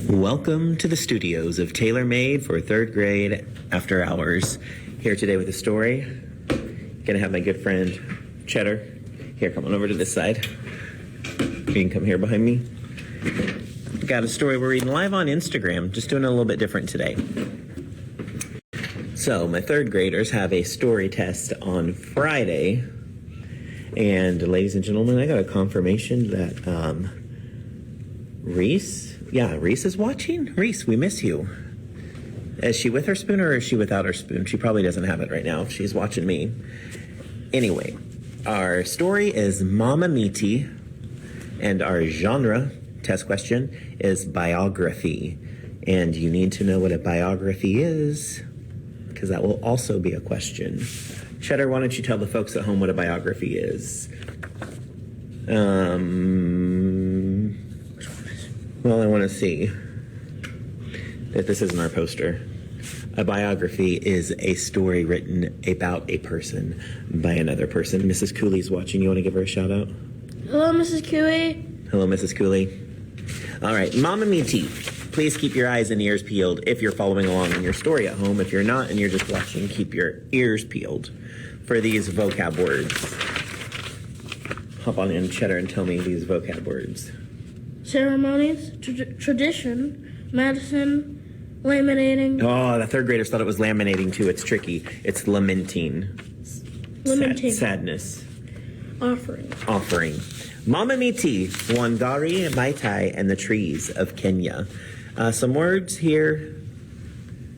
Welcome to the studios of Tailor Made for third grade after hours. Here today with a story. Gonna have my good friend Cheddar. Here, come on over to this side. You can come here behind me. Got a story we're reading live on Instagram, just doing it a little bit different today. So my third graders have a story test on Friday. And ladies and gentlemen, I got a confirmation that Reese is watching. Reese, we miss you. Is she with her spoon or is she without her spoon? She probably doesn't have it right now if she's watching me. Anyway, our story is Mama Miti, and our genre test question is biography. And you need to know what a biography is, because that will also be a question. Cheddar, why don't you tell the folks at home what a biography is? Well, I want to see that this isn't our poster. A biography is a story written about a person by another person. Mrs. Cooley's watching. You want to give her a shout out? Hello, Mrs. Cooley. Hello, Mrs. Cooley. All right, Mama Miti, please keep your eyes and ears peeled if you're following along in your story at home. If you're not and you're just watching, keep your ears peeled for these vocab words. Hop on in, Cheddar, and tell me these vocab words. Ceremonies, tradition, medicine, laminating. Oh, the third graders thought it was laminating too. It's tricky. It's lamenting. Lamenting. Sadness. Offering. Mama Miti, Wangari, Maitai, and the trees of Kenya. Some words here.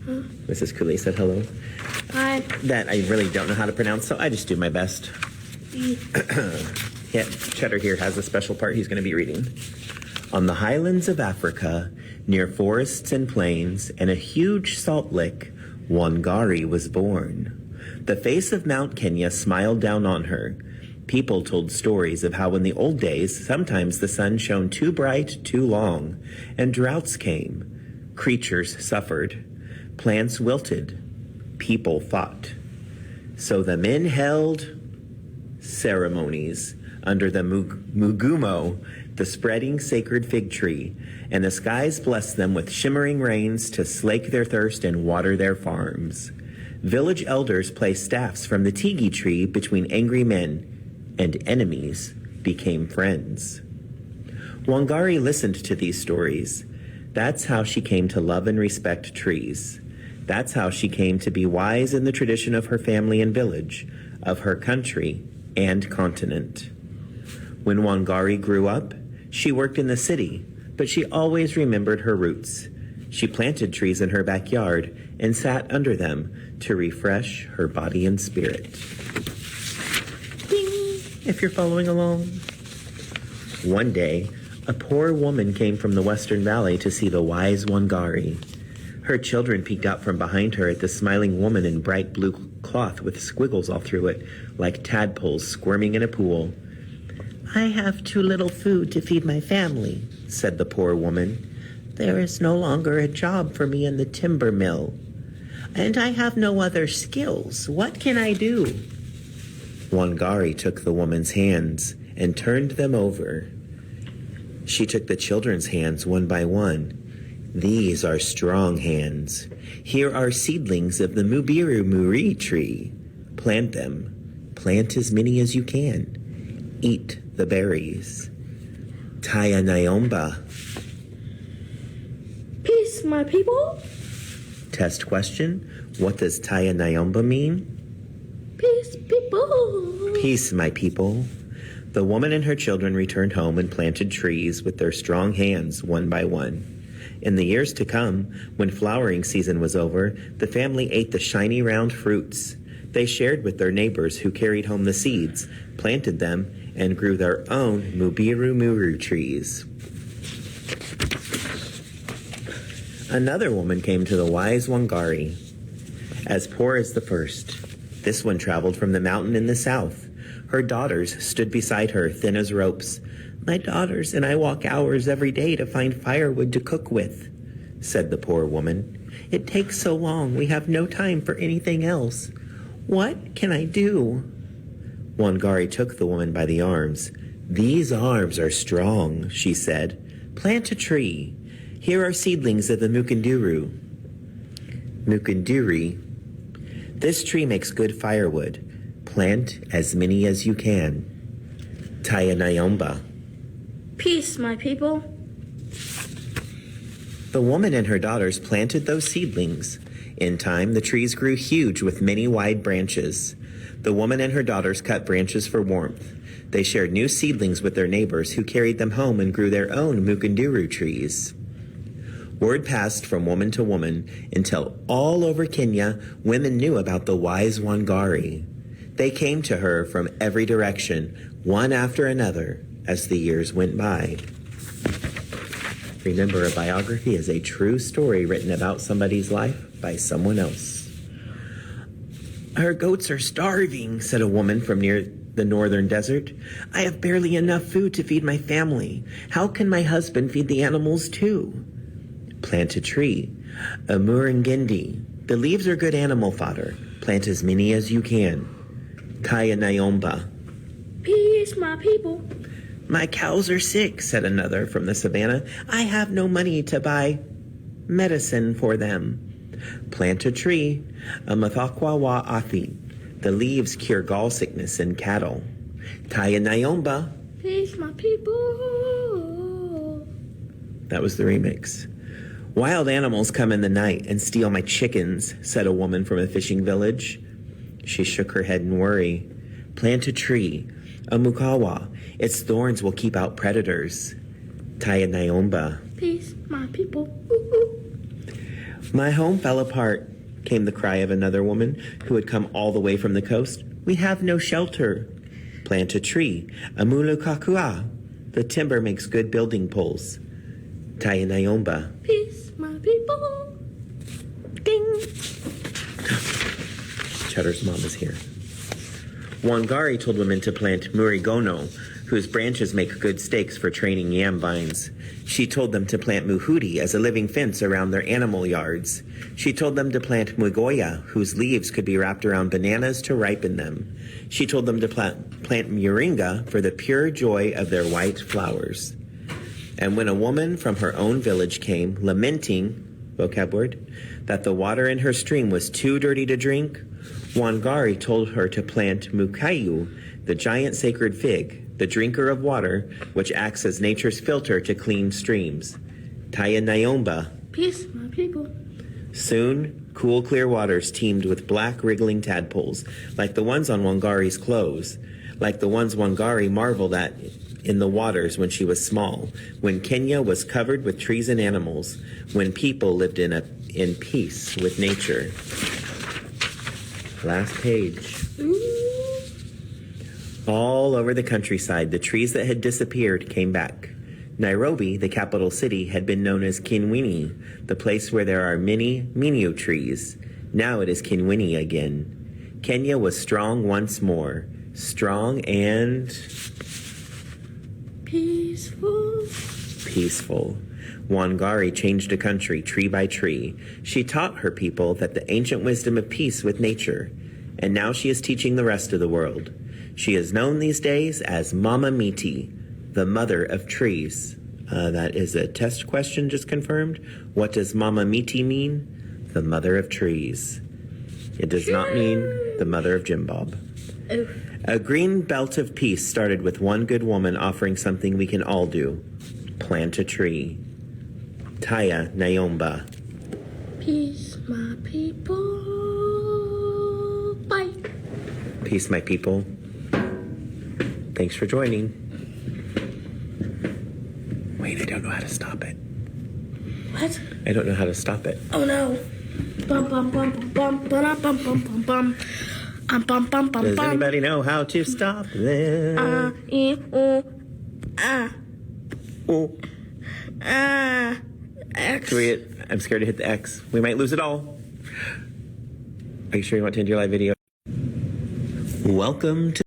Huh? Mrs. Cooley said hello. Hi. That I really don't know how to pronounce, so I just do my best. Yeah, Cheddar here has a special part he's going to be reading. On the highlands of Africa, near forests and plains, and a huge salt lick, Wangari was born. The face of Mount Kenya smiled down on her. People told stories of how in the old days, sometimes the sun shone too bright, too long, and droughts came. Creatures suffered. Plants wilted. People fought. So the men held ceremonies under the mugumo, the spreading sacred fig tree, and the skies blessed them with shimmering rains to slake their thirst and water their farms. Village elders placed staffs from the tigi tree between angry men, and enemies became friends. Wangari listened to these stories. That's how she came to love and respect trees. That's how she came to be wise in the tradition of her family and village, of her country and continent. When Wangari grew up, she worked in the city, but she always remembered her roots. She planted trees in her backyard and sat under them to refresh her body and spirit. Ding, if you're following along. One day, a poor woman came from the Western Valley to see the wise Wangari. Her children peeked out from behind her at the smiling woman in bright blue cloth with squiggles all through it, like tadpoles squirming in a pool. I have too little food to feed my family, said the poor woman. There is no longer a job for me in the timber mill, and I have no other skills. What can I do? Wangari took the woman's hands and turned them over. She took the children's hands one by one. These are strong hands. Here are seedlings of the mubiru muri tree. Plant them. Plant as many as you can. Eat the berries. Taya Nyomba. Peace, my people. Test question. What does Taya Nyomba mean? Peace, people. Peace, my people. The woman and her children returned home and planted trees with their strong hands one by one. In the years to come, when flowering season was over, the family ate the shiny round fruits. They shared with their neighbors who carried home the seeds, planted them, and grew their own mubiru muru trees. Another woman came to the wise Wangari, as poor as the first. This one traveled from the mountain in the south. Her daughters stood beside her, thin as ropes. My daughters and I walk hours every day to find firewood to cook with, said the poor woman. It takes so long, we have no time for anything else. What can I do? Wangari took the woman by the arms. These arms are strong, she said. Plant a tree. Here are seedlings of the Mukunduru. Mukunduri. This tree makes good firewood. Plant as many as you can. Taya Nyomba. Peace, my people. The woman and her daughters planted those seedlings. In time, the trees grew huge with many wide branches. The woman and her daughters cut branches for warmth. They shared new seedlings with their neighbors who carried them home and grew their own Mukunduru trees. Word passed from woman to woman until all over Kenya, women knew about the wise Wangari. They came to her from every direction, one after another, as the years went by. Remember, a biography is a true story written about somebody's life by someone else. Our goats are starving, said a woman from near the northern desert. I have barely enough food to feed my family. How can my husband feed the animals too? Plant a tree, a Murangindi. The leaves are good animal fodder. Plant as many as you can. Kaya Nyomba. Peace, my people. My cows are sick, said another from the savannah. I have no money to buy medicine for them. Plant a tree, a Mathakwawa Athi. The leaves cure gall sickness in cattle. Kaya Nyomba. Peace, my people. That was the remix. Wild animals come in the night and steal my chickens, said a woman from a fishing village. She shook her head in worry. Plant a tree, a mukawa. Its thorns will keep out predators. Taya Nyomba. Peace, my people. My home fell apart, came the cry of another woman who had come all the way from the coast. We have no shelter. Plant a tree, a mulukakua. The timber makes good building poles. Taya Nyomba. Peace, my people. Ding! Cheddar's mom is here. Wangari told women to plant murigono, whose branches make good stakes for training yam vines. She told them to plant muhudi as a living fence around their animal yards. She told them to plant mugoya, whose leaves could be wrapped around bananas to ripen them. She told them to plant muringa for the pure joy of their white flowers. And when a woman from her own village came, lamenting, vocab word, that the water in her stream was too dirty to drink, Wangari told her to plant mukayu, the giant sacred fig, the drinker of water, which acts as nature's filter to clean streams. Taya Nyomba. Peace, my people. Soon, cool, clear waters teemed with black, wriggling tadpoles, like the ones on Wangari's clothes, like the ones Wangari marveled at in the waters when she was small, when Kenya was covered with trees and animals, when people lived in peace with nature. Last page. Ooh. All over the countryside, the trees that had disappeared came back. Nairobi, the capital city, had been known as Kinwini, the place where there are many Minu trees. Now it is Kinwini again. Kenya was strong once more. Strong and Peaceful. peaceful. Wangari changed a country tree by tree. She taught her people that the ancient wisdom of peace with nature. And now she is teaching the rest of the world. She is known these days as Mama Miti, the mother of trees. That is a test question just confirmed. What does Mama Miti mean? The mother of trees. It does not mean the mother of Jim Bob. Oh. A green belt of peace started with one good woman offering something we can all do. Plant a tree. Taya Nyomba. Peace, my people. Bye. Peace, my people. Thanks for joining. Wait, I don't know how to stop it. What? I don't know how to stop it. Oh no. Bum bum bum bum bum bum bum bum bum. Bum bum bum Does bum. anybody know how to stop this? Oh. X. Can we hit, I'm scared to hit the X. We might lose it all. Are you sure you want to end your live video? Welcome to